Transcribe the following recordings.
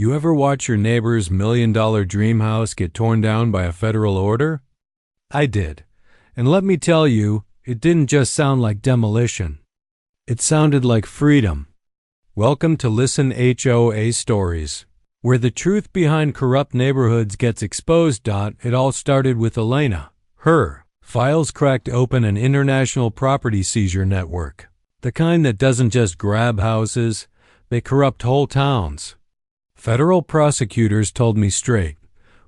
You ever watch your neighbor's $1 million dream house get torn down by a federal order? I did. And let me tell you, it didn't just sound like demolition. It sounded like freedom. Welcome to Listen HOA Stories, where the truth behind corrupt neighborhoods gets exposed. It all started with Elena. Her files cracked open an international property seizure network. The kind that doesn't just grab houses, they corrupt whole towns. Federal prosecutors told me straight,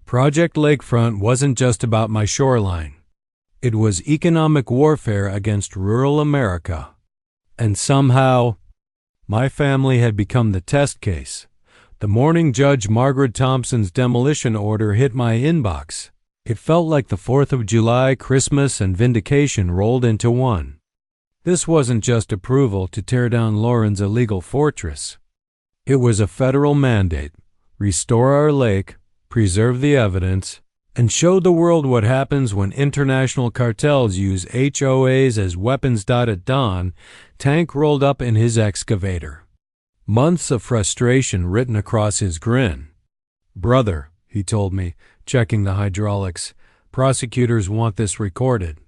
Project Lakefront wasn't just about my shoreline. It was economic warfare against rural America. And somehow, my family had become the test case. The morning Judge Margaret Thompson's demolition order hit my inbox. It felt like the 4th of July, Christmas, and vindication rolled into one. This wasn't just approval to tear down Lauren's illegal fortress. It was a federal mandate: restore our lake, preserve the evidence, and show the world what happens when international cartels use HOAs as weapons. At dawn, Tank rolled up in his excavator. Months of frustration written across his grin. "Brother," he told me, checking the hydraulics, "prosecutors want this recorded.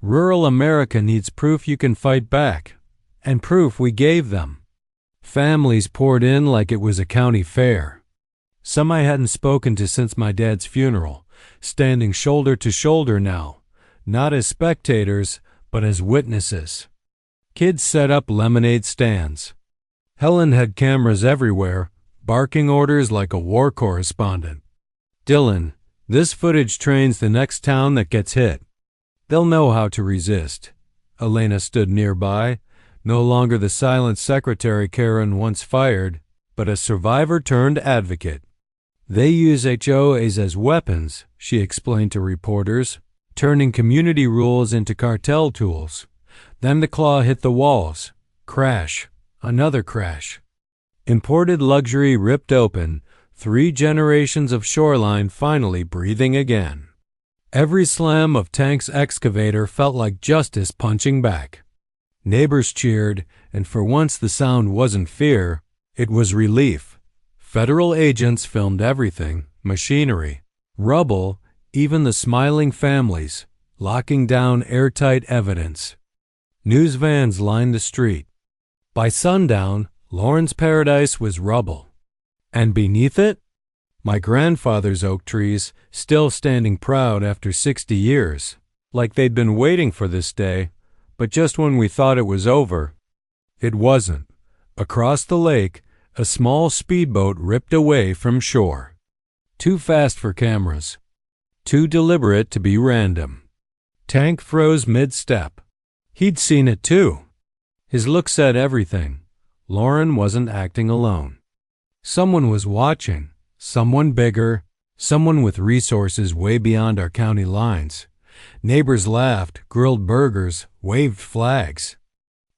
Rural America needs proof you can fight back, and proof we gave them." Families poured in like it was a county fair. Some I hadn't spoken to since my dad's funeral, standing shoulder to shoulder now, not as spectators, but as witnesses. Kids set up lemonade stands. Helen had cameras everywhere, barking orders like a war correspondent. "Dylan, this footage trains the next town that gets hit. They'll know how to resist." Elena stood nearby, no longer the silent secretary Karen once fired, but a survivor-turned-advocate. "They use HOAs as weapons," she explained to reporters, "turning community rules into cartel tools. Then the claw hit the walls. Crash. Another crash. Imported luxury ripped open, 3 generations of shoreline finally breathing again." Every slam of Tank's excavator felt like justice punching back. Neighbors cheered, and for once the sound wasn't fear, it was relief. Federal agents filmed everything: machinery, rubble, even the smiling families, locking down airtight evidence. News vans lined the street. By sundown, Lauren's paradise was rubble. And beneath it, my grandfather's oak trees, still standing proud after 60 years, like they'd been waiting for this day. But just when we thought it was over, it wasn't. Across the lake, a small speedboat ripped away from shore. Too fast for cameras. Too deliberate to be random. Tank froze mid-step. He'd seen it too. His look said everything. Lauren wasn't acting alone. Someone was watching. Someone bigger. Someone with resources way beyond our county lines. Neighbors laughed, grilled burgers, waved flags.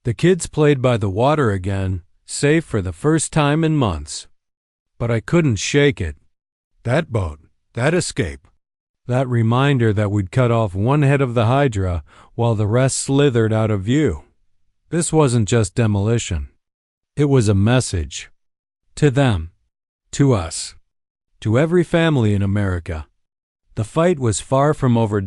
The kids played by the water again, safe for the first time in months. But I couldn't shake it. That boat, that escape, that reminder that we'd cut off one head of the hydra while the rest slithered out of view. This wasn't just demolition. It was a message. To them. To us. To every family in America. The fight was far from over.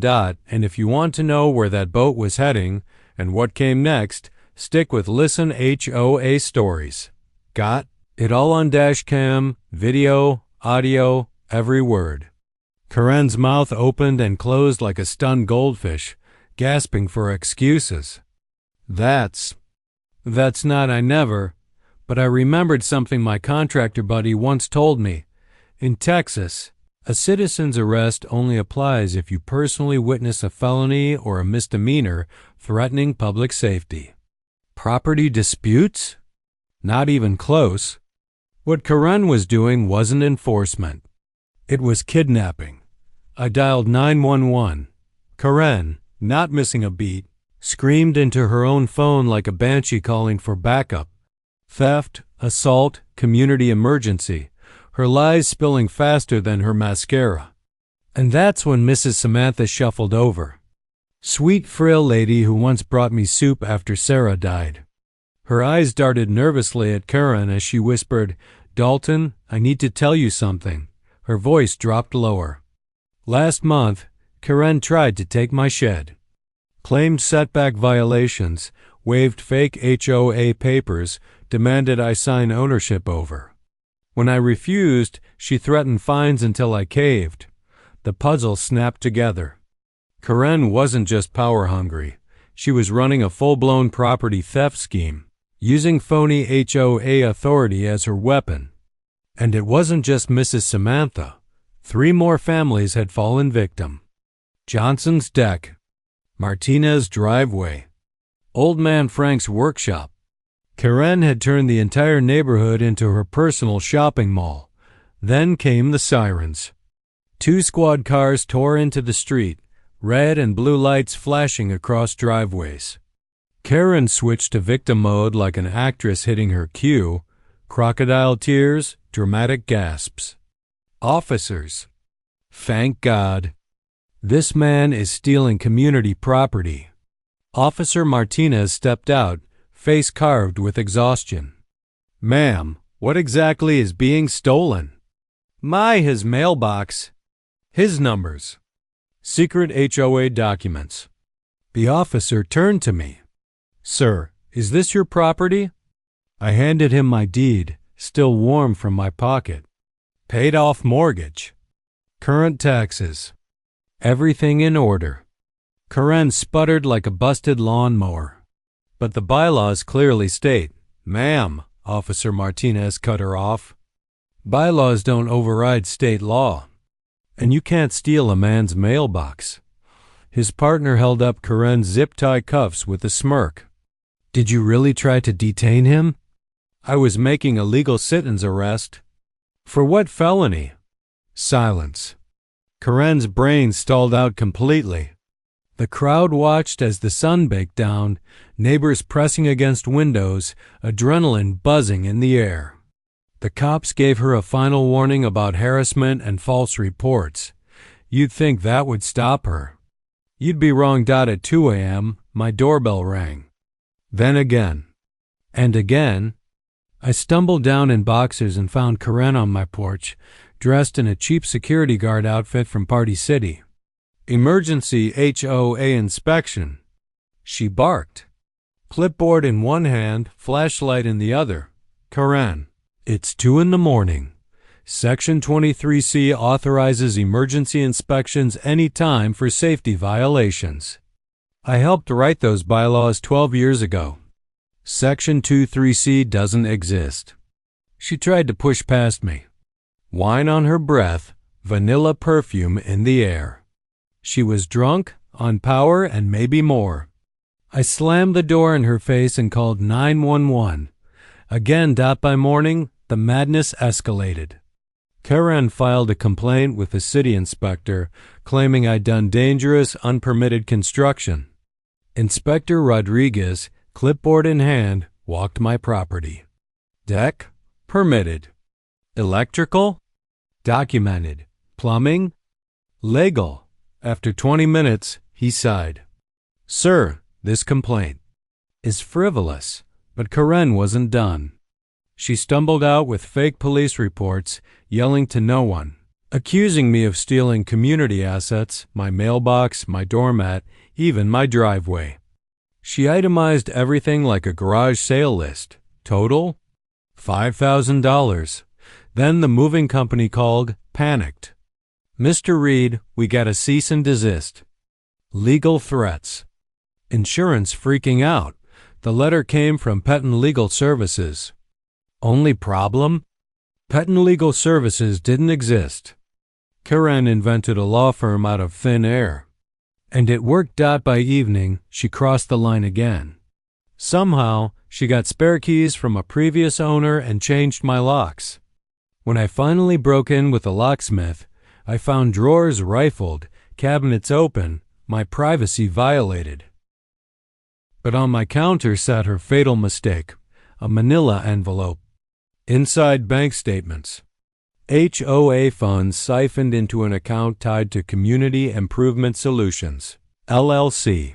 And if you want to know where that boat was heading and what came next, stick with Listen HOA Stories. Got it all on dash cam, video, audio, every word. Karen's mouth opened and closed like a stunned goldfish, gasping for excuses. That's not I never, but I remembered something my contractor buddy once told me. In Texas, a citizen's arrest only applies if you personally witness a felony or a misdemeanor threatening public safety. Property disputes? Not even close. What Karen was doing wasn't enforcement. It was kidnapping. I dialed 911. Karen, not missing a beat, screamed into her own phone like a banshee calling for backup. Theft, assault, community emergency. Her lies spilling faster than her mascara. And that's when Mrs. Samantha shuffled over. Sweet, frail lady who once brought me soup after Sarah died. Her eyes darted nervously at Karen as she whispered, Dalton, I need to tell you something. Her voice dropped lower. Last month, Karen tried to take my shed. Claimed setback violations, waived fake HOA papers, demanded I sign ownership over. When I refused, she threatened fines until I caved. The puzzle snapped together. Karen wasn't just power-hungry. She was running a full-blown property theft scheme, using phony HOA authority as her weapon. And it wasn't just Mrs. Samantha. 3 more families had fallen victim. Johnson's deck, Martinez driveway, Old Man Frank's workshop. Karen had turned the entire neighborhood into her personal shopping mall. Then came the sirens. 2 squad cars tore into the street, red and blue lights flashing across driveways. Karen switched to victim mode like an actress hitting her cue. Crocodile tears, dramatic gasps. Officers. Thank God. This man is stealing community property. Officer Martinez stepped out, face carved with exhaustion. Ma'am, what exactly is being stolen? His mailbox. His numbers. Secret HOA documents. The officer turned to me. Sir, is this your property? I handed him my deed, still warm from my pocket. Paid off mortgage. Current taxes. Everything in order. Karen sputtered like a busted lawnmower. But the bylaws clearly state, Ma'am, Officer Martinez cut her off. Bylaws don't override state law. And you can't steal a man's mailbox. His partner held up Karen's zip-tie cuffs with a smirk. Did you really try to detain him? I was making a legal sit-ins arrest. For what felony? Silence. Karen's brain stalled out completely. The crowd watched as the sun baked down, neighbors pressing against windows, adrenaline buzzing in the air. The cops gave her a final warning about harassment and false reports. You'd think that would stop her. You'd be wrong. At 2 a.m., my doorbell rang. Then again. And again. I stumbled down in boxers and found Karen on my porch, dressed in a cheap security guard outfit from Party City. Emergency HOA inspection. She barked. Clipboard in one hand, flashlight in the other. Karen. It's 2 a.m. Section 23C authorizes emergency inspections any time for safety violations. I helped write those bylaws 12 years ago. Section 23C doesn't exist. She tried to push past me. Wine on her breath, vanilla perfume in the air. She was drunk, on power, and maybe more. I slammed the door in her face and called 911. Again. By morning, the madness escalated. Karen filed a complaint with the city inspector, claiming I'd done dangerous, unpermitted construction. Inspector Rodriguez, clipboard in hand, walked my property. Deck? Permitted. Electrical? Documented. Plumbing? Legal. After 20 minutes, he sighed. Sir, this complaint is frivolous, but Karen wasn't done. She stumbled out with fake police reports, yelling to no one, accusing me of stealing community assets, my mailbox, my doormat, even my driveway. She itemized everything like a garage sale list. Total? $5,000. Then the moving company called, panicked. Mr. Reed, we got a cease and desist. Legal threats. Insurance freaking out. The letter came from Pettin Legal Services. Only problem? Pettin Legal Services didn't exist. Karen invented a law firm out of thin air. And it worked. By evening, she crossed the line again. Somehow, she got spare keys from a previous owner and changed my locks. When I finally broke in with a locksmith, I found drawers rifled, cabinets open, my privacy violated. But on my counter sat her fatal mistake, a manila envelope. Inside bank statements. HOA funds siphoned into an account tied to Community Improvement Solutions, LLC,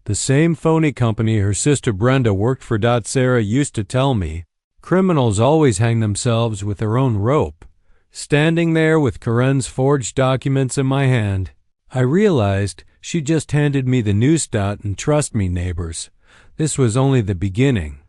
the same phony company her sister Brenda worked for. Sarah used to tell me, Criminals always hang themselves with their own rope. Standing there with Karen's forged documents in my hand, I realized she just handed me the new stat, and trust me, neighbors, this was only the beginning.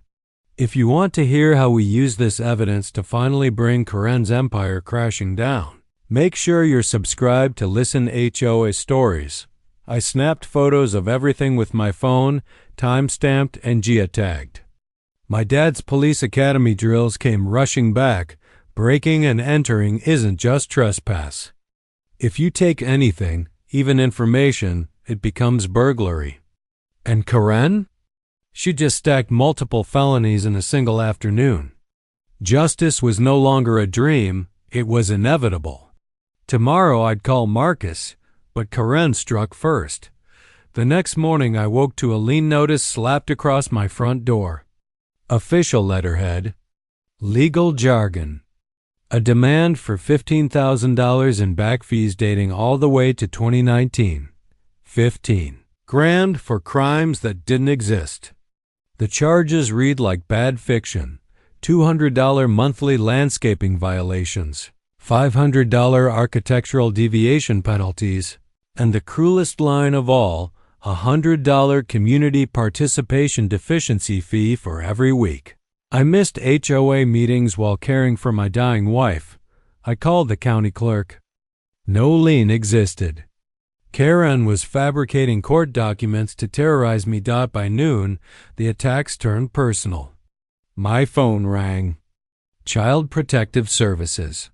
If you want to hear how we use this evidence to finally bring Karen's empire crashing down, make sure you're subscribed to Listen HOA Stories. I snapped photos of everything with my phone, time-stamped and geotagged. My dad's police academy drills came rushing back. Breaking and entering isn't just trespass. If you take anything, even information, it becomes burglary. And Karen? She just stacked multiple felonies in a single afternoon. Justice was no longer a dream, it was inevitable. Tomorrow I'd call Marcus, but Karen struck first. The next morning I woke to a lien notice slapped across my front door. Official letterhead. Legal jargon. A demand for $15,000 in back fees dating all the way to 2019. 15 grand for crimes that didn't exist. The charges read like bad fiction. $200 monthly landscaping violations, $500 architectural deviation penalties, and the cruelest line of all, $100 community participation deficiency fee for every week. I missed HOA meetings while caring for my dying wife. I called the county clerk. No lien existed. Karen was fabricating court documents to terrorize me. By noon, the attacks turned personal. My phone rang. Child Protective Services.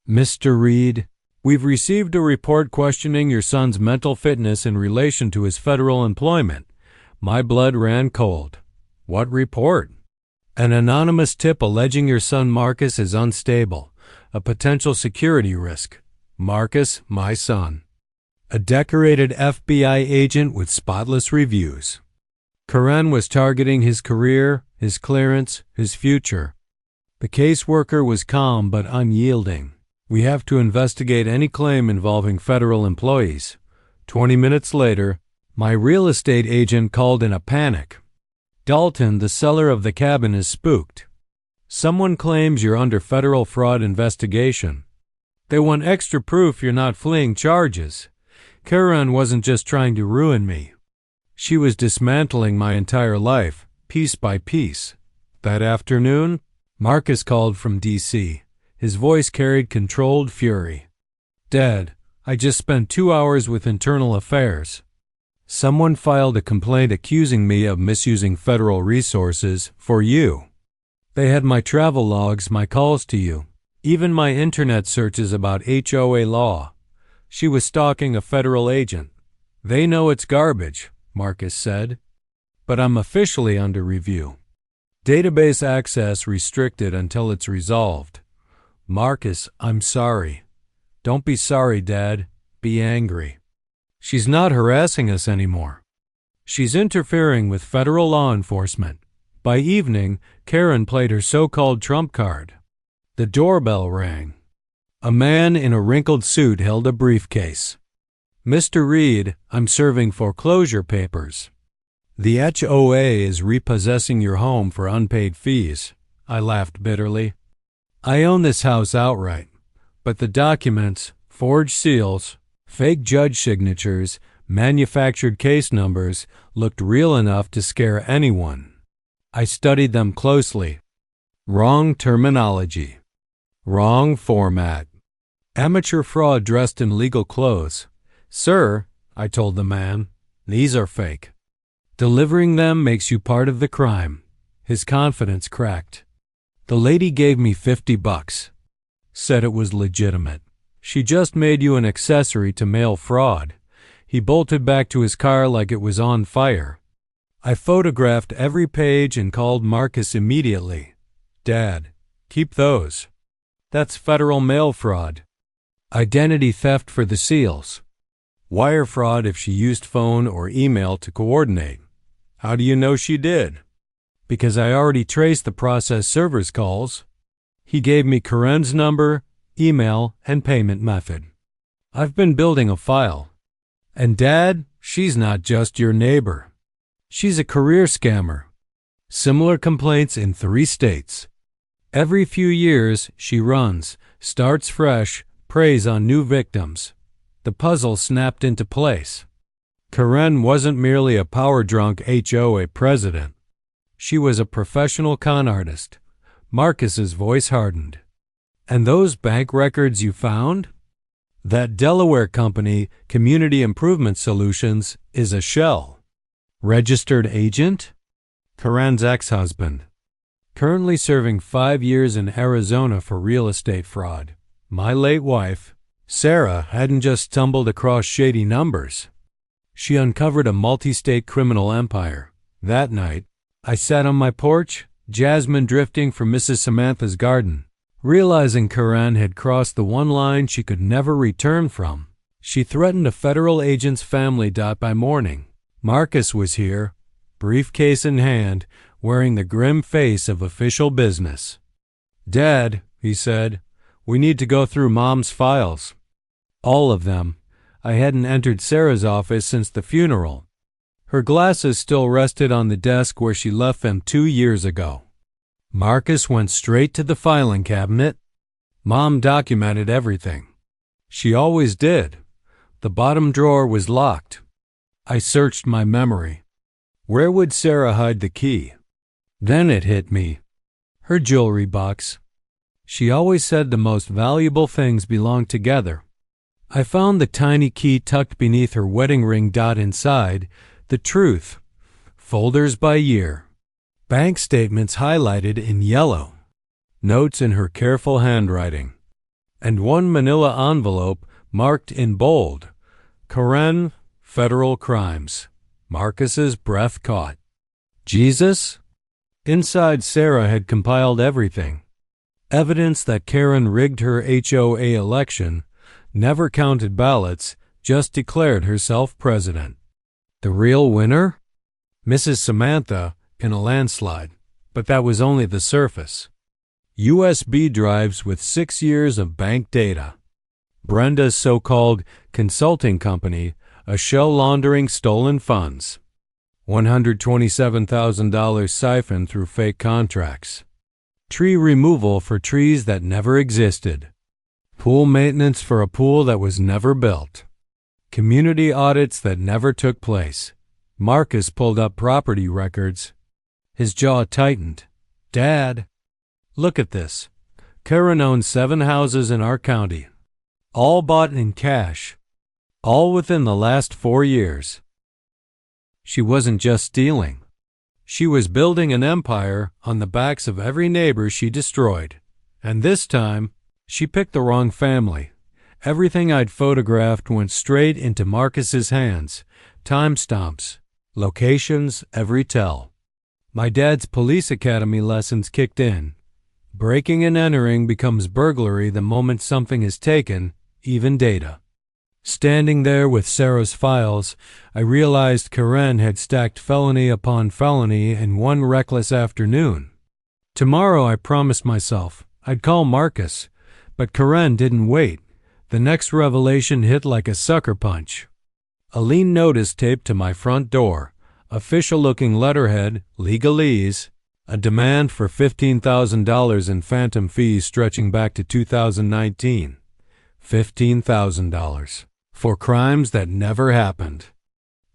Mr. Reed, we've received a report questioning your son's mental fitness in relation to his federal employment. My blood ran cold. What report? An anonymous tip alleging your son Marcus is unstable, a potential security risk. Marcus, my son. A decorated FBI agent with spotless reviews. Karen was targeting his career, his clearance, his future. The caseworker was calm but unyielding. We have to investigate any claim involving federal employees. 20 minutes later, my real estate agent called in a panic. Dalton, the seller of the cabin, is spooked. Someone claims you're under federal fraud investigation. They want extra proof you're not fleeing charges. Karen wasn't just trying to ruin me. She was dismantling my entire life, piece by piece. That afternoon, Marcus called from D.C. His voice carried controlled fury. Dad, I just spent 2 hours with Internal Affairs. Someone filed a complaint accusing me of misusing federal resources for you. They had my travel logs, my calls to you, even my internet searches about HOA law. She was stalking a federal agent. They know it's garbage, Marcus said. But I'm officially under review. Database access restricted until it's resolved. Marcus, I'm sorry. Don't be sorry, Dad. Be angry. She's not harassing us anymore. She's interfering with federal law enforcement. By evening, Karen played her so-called trump card. The doorbell rang. A man in a wrinkled suit held a briefcase. Mr. Reed, I'm serving foreclosure papers. The HOA is repossessing your home for unpaid fees. I laughed bitterly. I own this house outright, but the documents, forged seals, fake judge signatures, manufactured case numbers looked real enough to scare anyone. I studied them closely. Wrong terminology. Wrong format. Amateur fraud dressed in legal clothes. Sir, I told the man, these are fake. Delivering them makes you part of the crime. His confidence cracked. The lady gave me $50. Said it was legitimate. She just made you an accessory to mail fraud. He bolted back to his car like it was on fire. I photographed every page and called Marcus immediately. Dad, keep those. That's federal mail fraud. Identity theft for the seals. Wire fraud if she used phone or email to coordinate. How do you know she did? Because I already traced the process server's calls. He gave me Karen's number, email, and payment method. I've been building a file. And Dad, she's not just your neighbor. She's a career scammer. Similar complaints in 3 states. Every few years, she runs, starts fresh, preys on new victims. The puzzle snapped into place. Karen wasn't merely a power-drunk HOA president. She was a professional con artist. Marcus's voice hardened. And those bank records you found? That Delaware company, Community Improvement Solutions, is a shell. Registered agent? Karen's ex-husband. Currently serving 5 years in Arizona for real estate fraud. My late wife, Sarah, hadn't just stumbled across shady numbers. She uncovered a multi-state criminal empire. That night, I sat on my porch, jasmine drifting from Mrs. Samantha's garden, realizing Karen had crossed the one line she could never return from. She threatened a federal agent's family by morning. Marcus was here, briefcase in hand, wearing the grim face of official business. "Dad," he said, "we need to go through Mom's files." All of them. I hadn't entered Sarah's office since the funeral. Her glasses still rested on the desk where she left them 2 years ago. Marcus went straight to the filing cabinet. Mom documented everything. She always did. The bottom drawer was locked. I searched my memory. Where would Sarah hide the key? Then it hit me. Her jewelry box. She always said the most valuable things belonged together. I found the tiny key tucked beneath her wedding ring. Inside, the truth. Folders by year. Bank statements highlighted in yellow. Notes in her careful handwriting. And one manila envelope marked in bold. Karen, federal crimes. Marcus's breath caught. Jesus? Inside, Sarah had compiled everything. Evidence that Karen rigged her HOA election, never counted ballots, just declared herself president. The real winner? Mrs. Samantha, in a landslide, but that was only the surface. USB drives with 6 years of bank data. Brenda's so-called consulting company, a shell laundering stolen funds. $127,000 siphoned through fake contracts. Tree removal for trees that never existed. Pool maintenance for a pool that was never built. Community audits that never took place. Marcus pulled up property records. His jaw tightened. "Dad, look at this. Karen owns 7 houses in our county. All bought in cash. All within the last 4 years. She wasn't just stealing. She was building an empire on the backs of every neighbor she destroyed. And this time, she picked the wrong family. Everything I'd photographed went straight into Marcus's hands. Timestamps, locations, every tell. My dad's police academy lessons kicked in. Breaking and entering becomes burglary the moment something is taken, even data. Standing there with Sarah's files, I realized Karen had stacked felony upon felony in one reckless afternoon. Tomorrow, I promised myself, I'd call Marcus, but Karen didn't wait. The next revelation hit like a sucker punch. A lean notice taped to my front door, official-looking letterhead, legalese, a demand for $15,000 in phantom fees stretching back to 2019. $15,000. For crimes that never happened.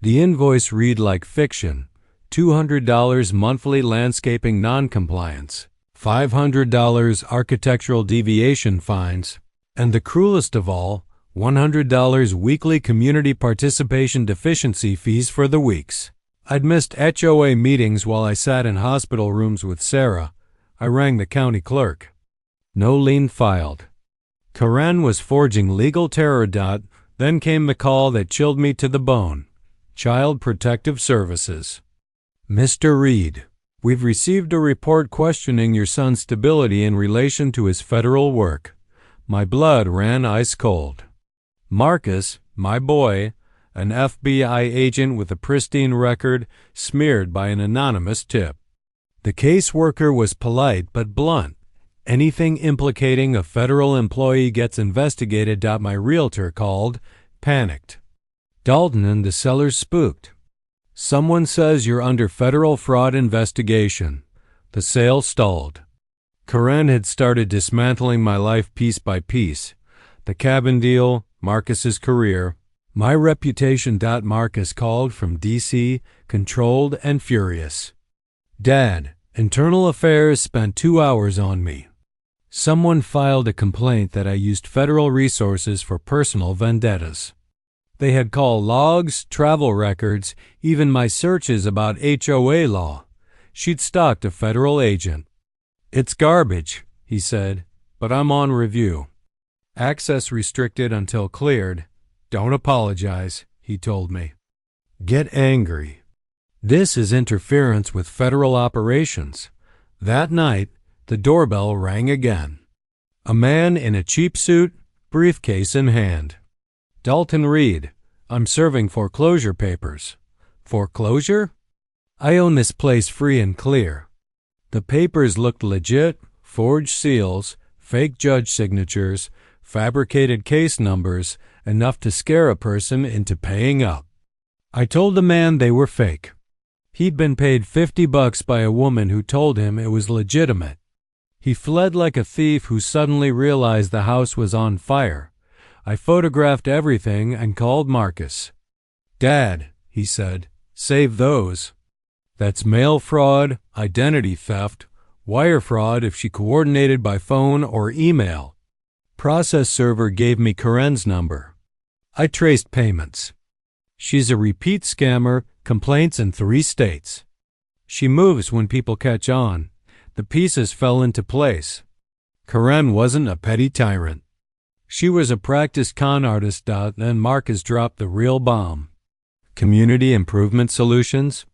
The invoice read like fiction. $200 monthly landscaping noncompliance, $500 architectural deviation fines, and the cruelest of all, $100 weekly community participation deficiency fees for the weeks. I'd missed HOA meetings while I sat in hospital rooms with Sarah. I rang the county clerk. No lien filed. Karen was forging legal terror. Then came the call that chilled me to the bone. Child Protective Services. Mr. Reed, we've received a report questioning your son's stability in relation to his federal work. My blood ran ice cold. Marcus, my boy, an FBI agent with a pristine record, smeared by an anonymous tip. The caseworker was polite but blunt. Anything implicating a federal employee gets investigated. My realtor called, panicked. Dalton and the sellers spooked. Someone says you're under federal fraud investigation. The sale stalled. Karen had started dismantling my life piece by piece. The cabin deal, Marcus's career, my reputation. Marcus called from D.C., controlled and furious. Dad, Internal Affairs spent 2 hours on me. Someone filed a complaint that I used federal resources for personal vendettas. They had call logs, travel records, even my searches about HOA law. She'd stalked a federal agent. It's garbage, he said, but I'm on review. Access restricted until cleared. Don't apologize, he told me. Get angry. This is interference with federal operations. That night, the doorbell rang again. A man in a cheap suit, briefcase in hand. Dalton Reed, I'm serving foreclosure papers. Foreclosure? I own this place free and clear. The papers looked legit, forged seals, fake judge signatures, fabricated case numbers, enough to scare a person into paying up. I told the man they were fake. He'd been paid $50 by a woman who told him it was legitimate. He fled like a thief who suddenly realized the house was on fire. I photographed everything and called Marcus. Dad, he said, save those. That's mail fraud, identity theft, wire fraud if she coordinated by phone or email. Process server gave me Karen's number. I traced payments. She's a repeat scammer, complaints in 3 states. She moves when people catch on. The pieces fell into place. Karen wasn't a petty tyrant. She was a practiced con artist. Then Marcus dropped the real bomb. Community Improvement Solutions.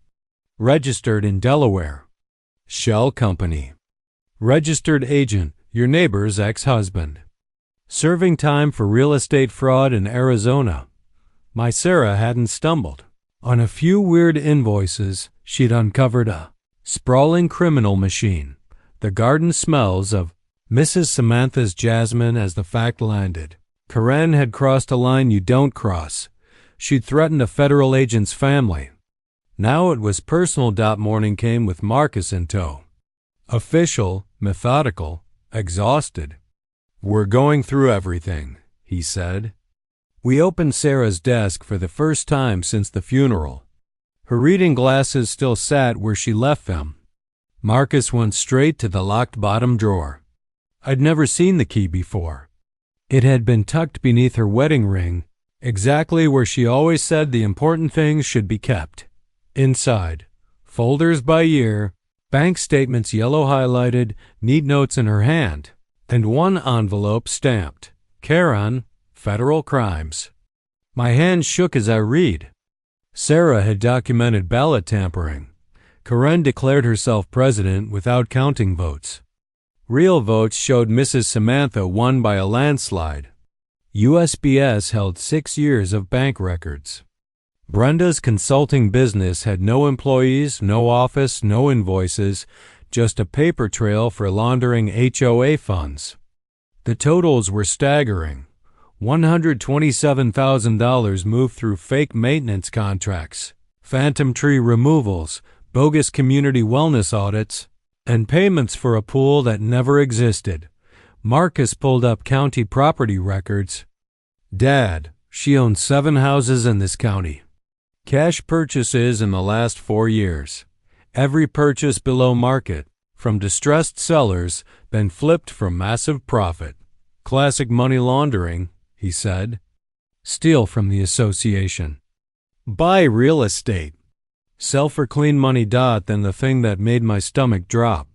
Registered in Delaware. Shell Company. Registered agent, your neighbor's ex-husband. Serving time for real estate fraud in Arizona. My Sarah hadn't stumbled. On a few weird invoices, she'd uncovered a sprawling criminal machine. The garden smells of Mrs. Samantha's jasmine as the fact landed. Karen had crossed a line you don't cross. She'd threatened a federal agent's family. Now it was personal. Morning came with Marcus in tow. Official, methodical, exhausted. We're going through everything, he said. We opened Sarah's desk for the first time since the funeral. Her reading glasses still sat where she left them. Marcus went straight to the locked bottom drawer. I'd never seen the key before. It had been tucked beneath her wedding ring, exactly where she always said the important things should be kept. Inside, folders by year, bank statements yellow highlighted, neat notes in her hand, and one envelope stamped, Karen, Federal Crimes. My hand shook as I read. Sarah had documented ballot tampering. Karen declared herself president without counting votes. Real votes showed Mrs. Samantha won by a landslide. USPS held 6 years of bank records. Brenda's consulting business had no employees, no office, no invoices, just a paper trail for laundering HOA funds. The totals were staggering. $127,000 moved through fake maintenance contracts, phantom tree removals, bogus community wellness audits, and payments for a pool that never existed. Marcus pulled up county property records. Dad, she owns 7 houses in this county. Cash purchases in the last 4 years. Every purchase below market, from distressed sellers, then flipped for massive profit. Classic money laundering, he said. Steal from the association. Buy real estate. Sell for clean money. Then the thing that made my stomach drop.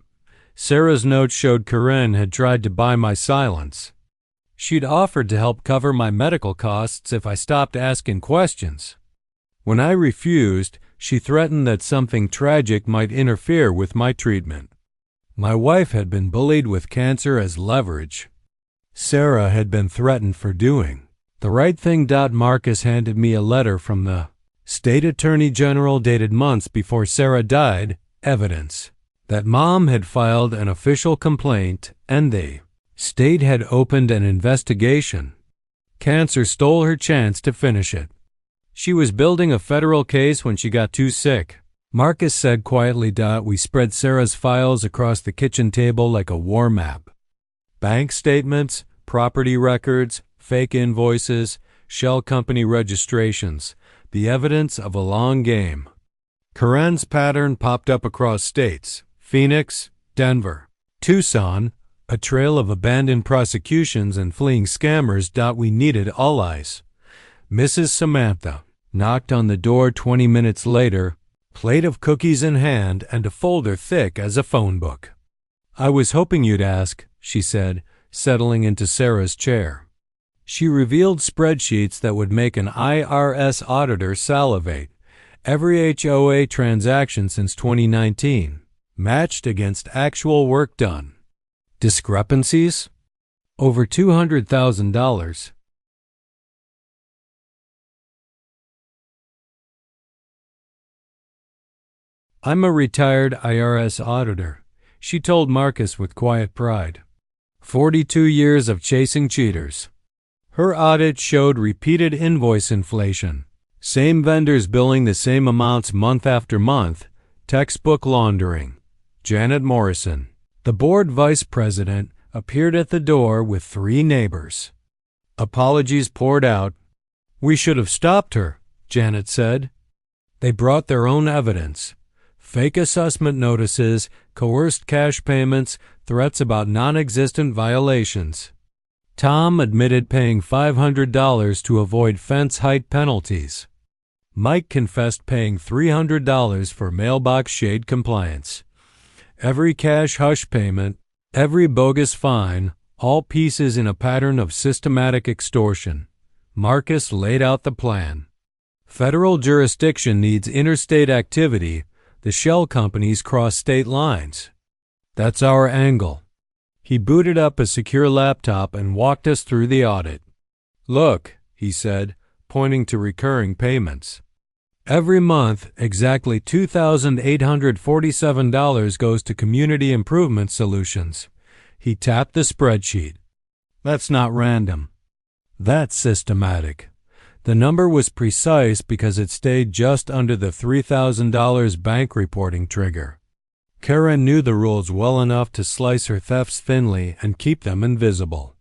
Sarah's note showed Karen had tried to buy my silence. She'd offered to help cover my medical costs if I stopped asking questions. When I refused, she threatened that something tragic might interfere with my treatment. My wife had been bullied with cancer as leverage. Sarah had been threatened for doing the right thing. Marcus handed me a letter from the State Attorney General dated months before Sarah died, evidence that Mom had filed an official complaint and the state had opened an investigation. Cancer stole her chance to finish it. She was building a federal case when she got too sick. Marcus said quietly. We spread Sarah's files across the kitchen table like a war map. Bank statements, property records, fake invoices, shell company registrations, the evidence of a long game. Karen's pattern popped up across states: Phoenix, Denver, Tucson, a trail of abandoned prosecutions and fleeing scammers. We needed all eyes. Mrs. Samantha knocked on the door 20 minutes later, plate of cookies in hand and a folder thick as a phone book. "I was hoping you'd ask," she said, settling into Sarah's chair. She revealed spreadsheets that would make an IRS auditor salivate. Every HOA transaction since 2019, matched against actual work done. Discrepancies? Over $200,000. "I'm a retired IRS auditor," she told Marcus with quiet pride. 42 years of chasing cheaters. Her audit showed repeated invoice inflation. Same vendors billing the same amounts month after month. Textbook laundering. Janet Morrison, the board vice president, appeared at the door with 3 neighbors. Apologies poured out. "We should have stopped her," Janet said. They brought their own evidence. Fake assessment notices, coerced cash payments, threats about non-existent violations. Tom admitted paying $500 to avoid fence height penalties. Mike confessed paying $300 for mailbox shade compliance. Every cash hush payment, every bogus fine, all pieces in a pattern of systematic extortion. Marcus laid out the plan. Federal jurisdiction needs interstate activity. The shell companies cross state lines. That's our angle. He booted up a secure laptop and walked us through the audit. "Look," he said, pointing to recurring payments. "Every month, exactly $2,847 goes to Community Improvement Solutions." He tapped the spreadsheet. "That's not random. That's systematic." The number was precise because it stayed just under the $3,000 bank reporting trigger. Karen knew the rules well enough to slice her thefts thinly and keep them invisible.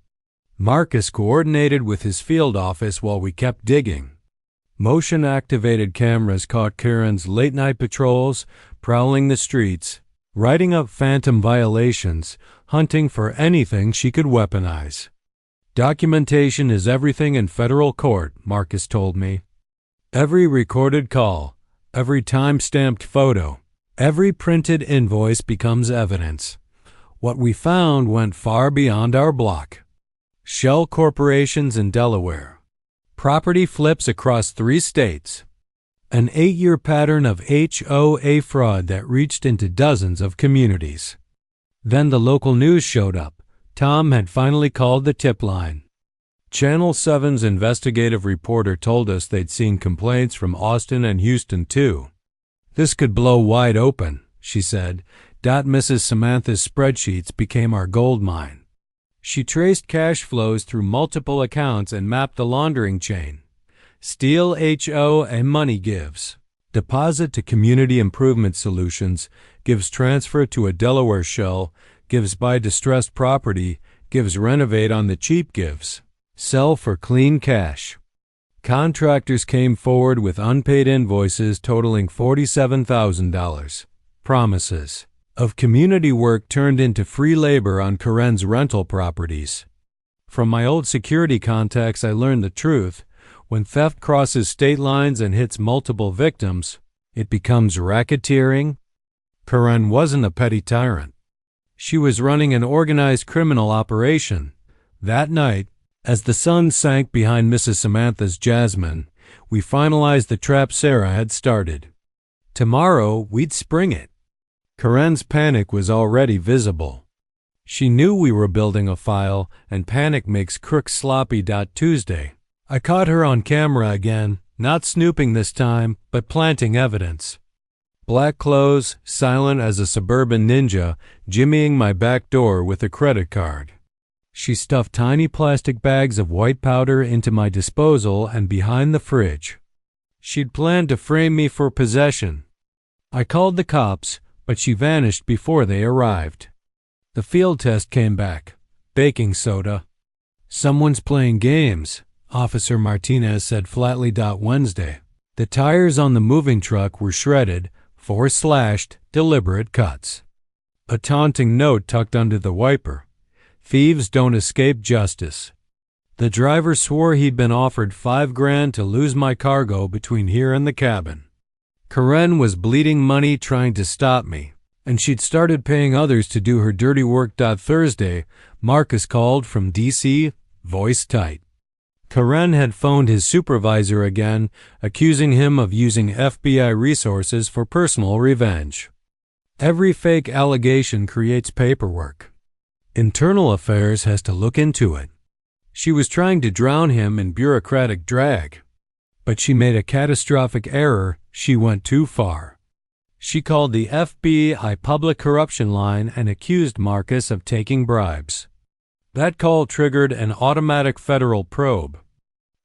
Marcus coordinated with his field office while we kept digging. Motion-activated cameras caught Karen's late-night patrols, prowling the streets, writing up phantom violations, hunting for anything she could weaponize. "Documentation is everything in federal court," Marcus told me. "Every recorded call, every time-stamped photo, every printed invoice becomes evidence." What we found went far beyond our block. Shell corporations in Delaware. Property flips across 3 states. An 8-year pattern of HOA fraud that reached into dozens of communities. Then the local news showed up. Tom had finally called the tip line. Channel 7's investigative reporter told us they'd seen complaints from Austin and Houston too. "This could blow wide open," she said. Mrs. Samantha's spreadsheets became our gold mine. She traced cash flows through multiple accounts and mapped the laundering chain. Steal HOA money gives. Deposit to Community Improvement Solutions, gives transfer to a Delaware shell, gives buy distressed property, gives renovate on the cheap gives. Sell for clean cash. Contractors came forward with unpaid invoices totaling $47,000. Promises of community work turned into free labor on Karen's rental properties. From my old security contacts, I learned the truth. When theft crosses state lines and hits multiple victims, it becomes racketeering. Karen wasn't a petty tyrant. She was running an organized criminal operation. That night, as the sun sank behind Mrs. Samantha's jasmine, we finalized the trap Sarah had started. Tomorrow, we'd spring it. Karen's panic was already visible. She knew we were building a file, and panic makes crooks sloppy. Tuesday. I caught her on camera again, not snooping this time, but planting evidence. Black clothes, silent as a suburban ninja, jimmying my back door with a credit card. She stuffed tiny plastic bags of white powder into my disposal and behind the fridge. She'd planned to frame me for possession. I called the cops, but she vanished before they arrived. The field test came back. Baking soda. Someone's playing games, Officer Martinez said flatly. Wednesday. The tires on the moving truck were shredded, 4 slashed, deliberate cuts. A taunting note tucked under the wiper. Thieves don't escape justice. The driver swore he'd been offered $5,000 to lose my cargo between here and the cabin. Karen was bleeding money trying to stop me, and she'd started paying others to do her dirty work. Thursday, Marcus called from D.C., voice tight. Karen had phoned his supervisor again, accusing him of using FBI resources for personal revenge. Every fake allegation creates paperwork. Internal Affairs has to look into it. She was trying to drown him in bureaucratic drag. But she made a catastrophic error. She went too far. She called the FBI public corruption line and accused Marcus of taking bribes. That call triggered an automatic federal probe.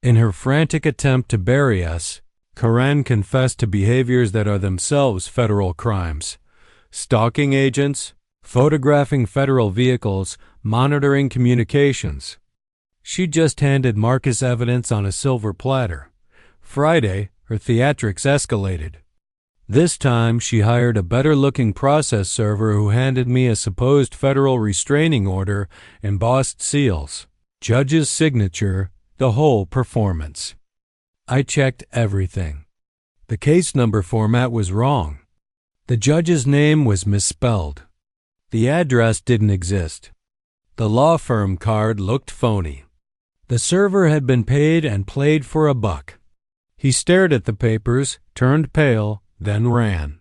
In her frantic attempt to bury us, Karen confessed to behaviors that are themselves federal crimes: stalking agents, photographing federal vehicles, monitoring communications. She just handed Marcus evidence on a silver platter. Friday, her theatrics escalated. This time, she hired a better-looking process server who handed me a supposed federal restraining order, embossed seals, judge's signature, the whole performance. I checked everything. The case number format was wrong. The judge's name was misspelled. The address didn't exist. The law firm card looked phony. The server had been paid and played for a buck. He stared at the papers, turned pale, then ran.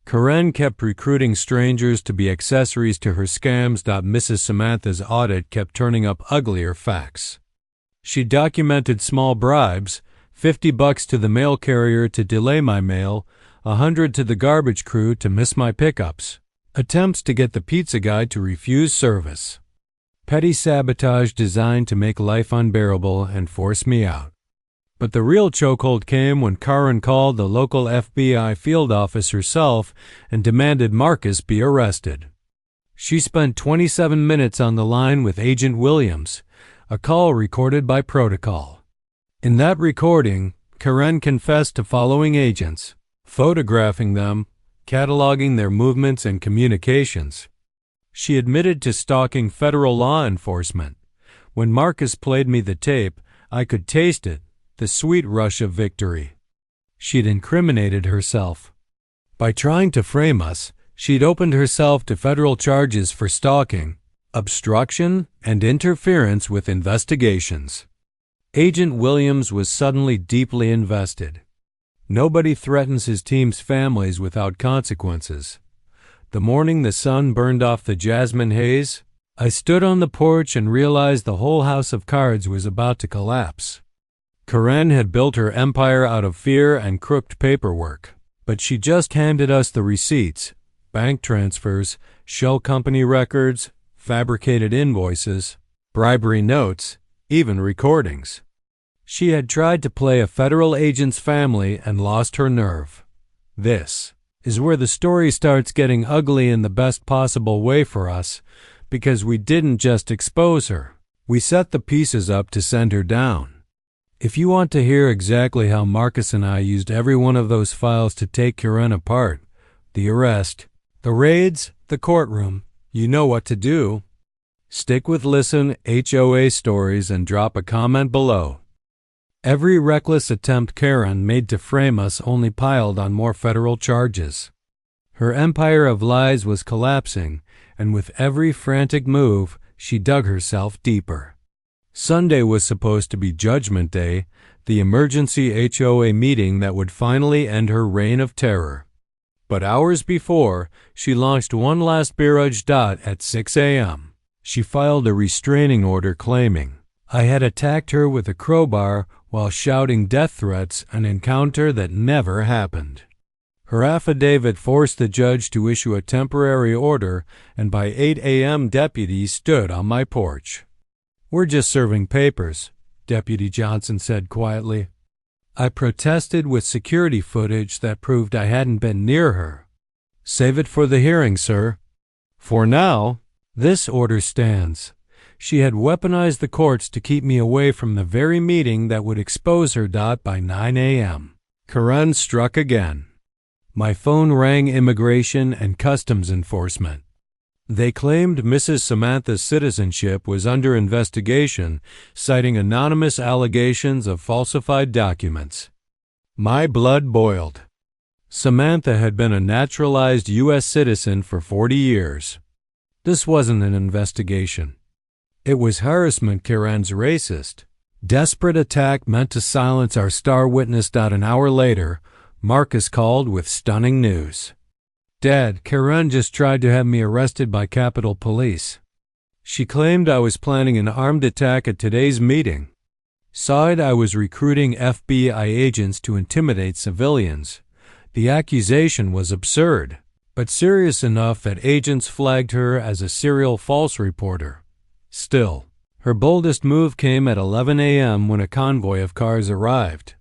Karen kept recruiting strangers to be accessories to her scams. Mrs. Samantha's audit kept turning up uglier facts. She documented small bribes: $50 to the mail carrier to delay my mail, $100 to the garbage crew to miss my pickups, attempts to get the pizza guy to refuse service. Petty sabotage designed to make life unbearable and force me out. But the real chokehold came when Karen called the local FBI field office herself and demanded Marcus be arrested. She spent 27 minutes on the line with Agent Williams, a call recorded by protocol. In that recording, Karen confessed to following agents, photographing them, cataloging their movements and communications. She admitted to stalking federal law enforcement. When Marcus played me the tape, I could taste it, the sweet rush of victory. She'd incriminated herself. By trying to frame us, she'd opened herself to federal charges for stalking, obstruction, and interference with investigations. Agent Williams was suddenly deeply invested. Nobody threatens his team's families without consequences. The morning the sun burned off the jasmine haze, I stood on the porch and realized the whole house of cards was about to collapse. Karen had built her empire out of fear and crooked paperwork, but she just handed us the receipts, bank transfers, shell company records, fabricated invoices, bribery notes, even recordings. She had tried to play a federal agent's family and lost her nerve. This is where the story starts getting ugly in the best possible way for us, because we didn't just expose her. We set the pieces up to send her down. If you want to hear exactly how Marcus and I used every one of those files to take Karen apart, the arrest, the raids, the courtroom, you know what to do. Stick with Listen HOA Stories and drop a comment below. Every reckless attempt Karen made to frame us only piled on more federal charges. Her empire of lies was collapsing, and with every frantic move, she dug herself deeper. Sunday was supposed to be Judgment Day, the emergency HOA meeting that would finally end her reign of terror. But hours before, she launched one last barrage. At 6 a.m., she filed a restraining order claiming I had attacked her with a crowbar while shouting death threats, an encounter that never happened. Her affidavit forced the judge to issue a temporary order, and by 8 a.m. deputies stood on my porch. "We're just serving papers," Deputy Johnson said quietly. I protested with security footage that proved I hadn't been near her. Save it for the hearing, sir. For now, this order stands. She had weaponized the courts to keep me away from the very meeting that would expose her. By 9 a.m. Karen struck again. My phone rang Immigration and Customs Enforcement. They claimed Mrs. Samantha's citizenship was under investigation, citing anonymous allegations of falsified documents. My blood boiled. Samantha had been a naturalized U.S. citizen for 40 years. This wasn't an investigation. It was harassment. Karen's racist. Desperate attack meant to silence our star witness. An hour later, Marcus called with stunning news. Dad, Karen just tried to have me arrested by Capitol Police. She claimed I was planning an armed attack at today's meeting. Said I was recruiting FBI agents to intimidate civilians. The accusation was absurd, but serious enough that agents flagged her as a serial false reporter. Still, her boldest move came at 11 a.m. when a convoy of cars arrived.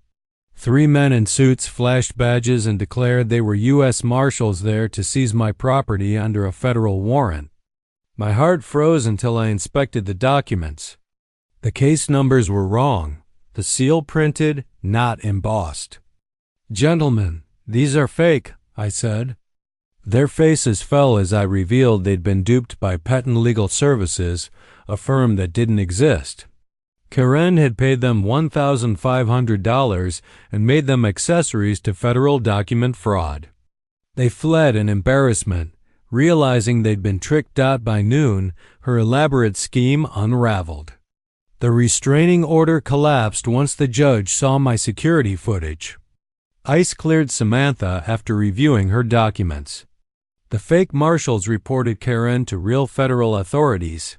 3 men in suits flashed badges and declared they were U.S. Marshals there to seize my property under a federal warrant. My heart froze until I inspected the documents. The case numbers were wrong, the seal printed, not embossed. Gentlemen, these are fake, I said. Their faces fell as I revealed they'd been duped by Petten Legal Services, a firm that didn't exist. Karen had paid them $1,500 and made them accessories to federal document fraud. They fled in embarrassment, realizing they'd been tricked. By noon, her elaborate scheme unraveled. The restraining order collapsed once the judge saw my security footage. ICE cleared Samantha after reviewing her documents. The fake marshals reported Karen to real federal authorities.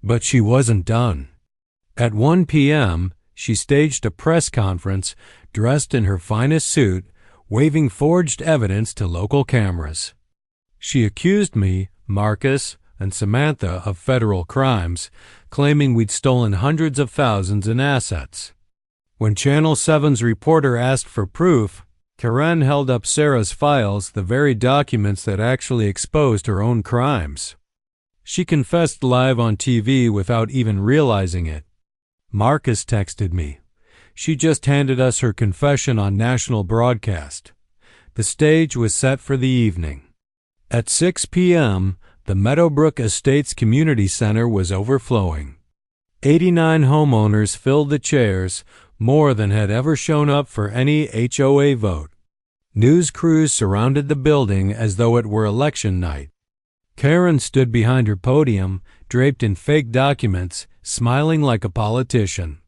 But she wasn't done. At 1 p.m., she staged a press conference dressed in her finest suit, waving forged evidence to local cameras. She accused me, Marcus, and Samantha of federal crimes, claiming we'd stolen hundreds of thousands in assets. When Channel 7's reporter asked for proof, Karen held up Sarah's files, the very documents that actually exposed her own crimes. She confessed live on TV without even realizing it. Marcus texted me. She just handed us her confession on national broadcast. The stage was set for the evening. At 6 p.m., the Meadowbrook Estates Community Center was overflowing. 89 homeowners filled the chairs, more than had ever shown up for any HOA vote. News crews surrounded the building as though it were election night. Karen stood behind her podium, draped in fake documents, smiling like a politician.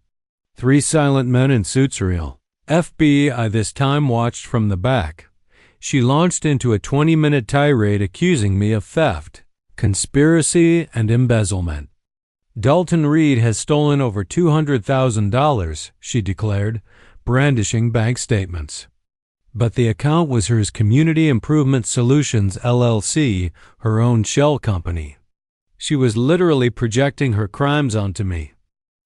3 silent men in suits. Real FBI this time watched from the back. She launched into a 20-minute tirade accusing me of theft, conspiracy, and embezzlement. Dalton Reed has stolen over $200,000, she declared, brandishing bank statements. But the account was hers. Community Improvement Solutions, LLC, her own shell company. She was literally projecting her crimes onto me.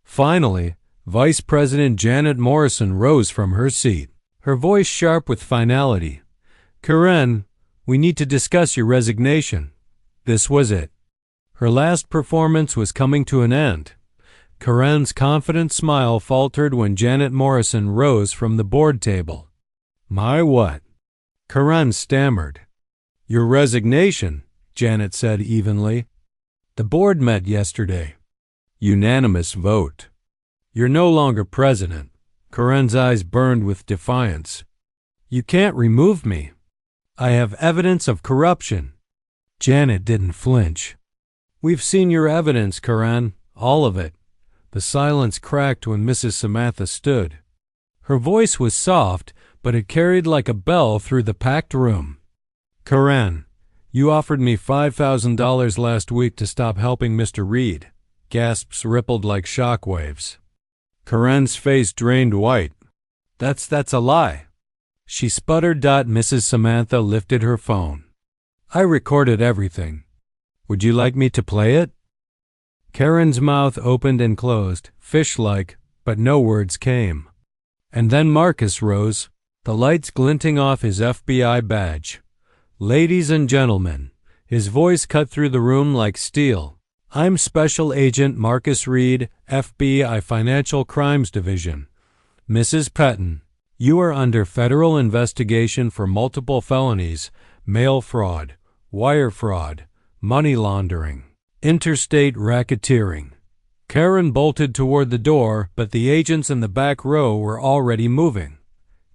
Finally, Vice President Janet Morrison rose from her seat, her voice sharp with finality. Karen, we need to discuss your resignation. This was it. Her last performance was coming to an end. Karen's confident smile faltered when Janet Morrison rose from the board table. My what? Karen stammered. Your resignation, Janet said evenly. The board met yesterday. Unanimous vote. You're no longer president. Karen's eyes burned with defiance. You can't remove me. I have evidence of corruption. Janet didn't flinch. We've seen your evidence, Karen, all of it. The silence cracked when Mrs. Samantha stood. Her voice was soft, but it carried like a bell through the packed room. Karen, you offered me $5,000 last week to stop helping Mr. Reed. Gasps rippled like shockwaves. Karen's face drained white. That's a lie. She sputtered. Mrs. Samantha lifted her phone. I recorded everything. Would you like me to play it? Karen's mouth opened and closed, fish-like, but no words came. And then Marcus rose, the lights glinting off his FBI badge. "Ladies and gentlemen," his voice cut through the room like steel, "I'm Special Agent Marcus Reed, FBI Financial Crimes Division. Mrs. Pettin, you are under federal investigation for multiple felonies, mail fraud, wire fraud, money laundering, interstate racketeering." Karen bolted toward the door, but the agents in the back row were already moving.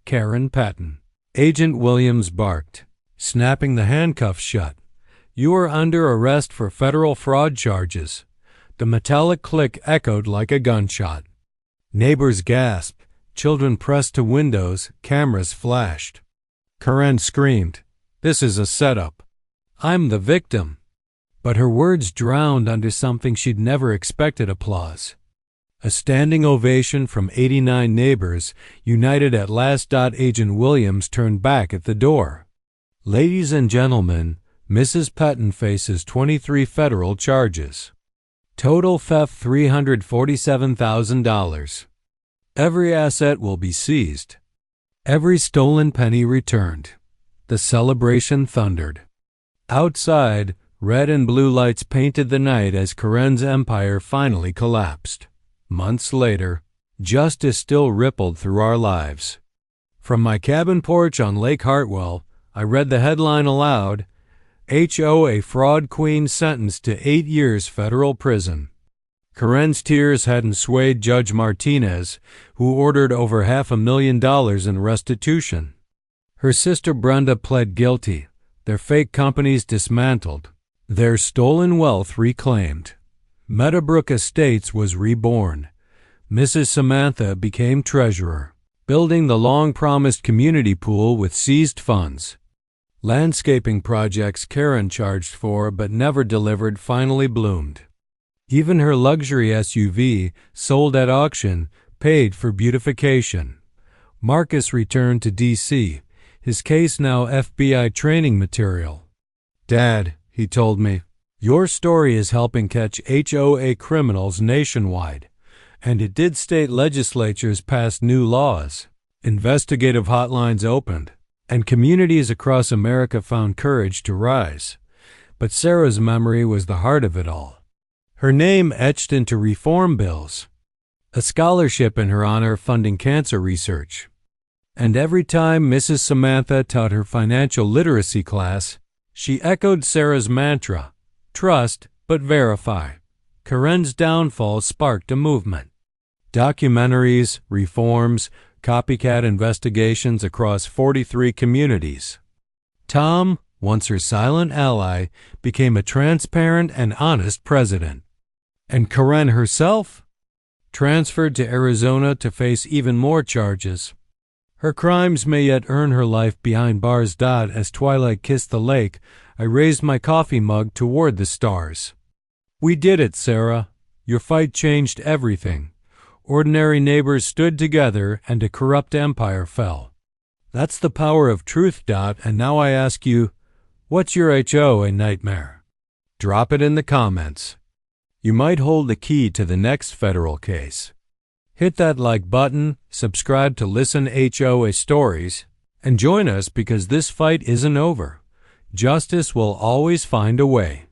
"Karen Pettin." Agent Williams barked, snapping the handcuffs shut. "You are under arrest for federal fraud charges." The metallic click echoed like a gunshot. Neighbors gasped. Children pressed to windows. Cameras flashed. Karen screamed, "This is a setup. I'm the victim." But her words drowned under something she'd never expected: applause. A standing ovation from 89 neighbors, united at last. Agent Williams turned back at the door. "Ladies and gentlemen, Mrs. Pettin faces 23 federal charges. Total theft $347,000. Every asset will be seized. Every stolen penny returned." The celebration thundered. Outside, red and blue lights painted the night as Karen's empire finally collapsed. Months later, justice still rippled through our lives. From my cabin porch on Lake Hartwell, I read the headline aloud: HOA fraud queen sentenced to 8 years federal prison. Karen's tears hadn't swayed Judge Martinez, who ordered over $500,000 in restitution. Her sister Brenda pled guilty, their fake companies dismantled, their stolen wealth reclaimed. Meadowbrook Estates was reborn. Mrs. Samantha became treasurer, building the long-promised community pool with seized funds. Landscaping projects Karen charged for but never delivered finally bloomed. Even her luxury SUV, sold at auction, paid for beautification. Marcus returned to D.C., his case now FBI training material. "Dad," he told me, "your story is helping catch HOA criminals nationwide." And it did. State legislatures passed new laws, investigative hotlines opened, and communities across America found courage to rise. But Sarah's memory was the heart of it all. Her name etched into reform bills, a scholarship in her honor funding cancer research. And every time Mrs. Samantha taught her financial literacy class, she echoed Sarah's mantra: trust but verify. Karen's downfall sparked a movement. Documentaries, reforms, copycat investigations across 43 communities. Tom, once her silent ally, became a transparent and honest president. And Karen herself? Transferred to Arizona to face even more charges. Her crimes may yet earn her life behind bars. As twilight kissed the lake, I raised my coffee mug toward the stars. We did it, Sarah. Your fight changed everything. Ordinary neighbors stood together and a corrupt empire fell. That's the power of truth. And now I ask you, what's your HOA nightmare? Drop it in the comments. You might hold the key to the next federal case. Hit that like button, subscribe to listen HOA stories, and join us because this fight isn't over. Justice will always find a way.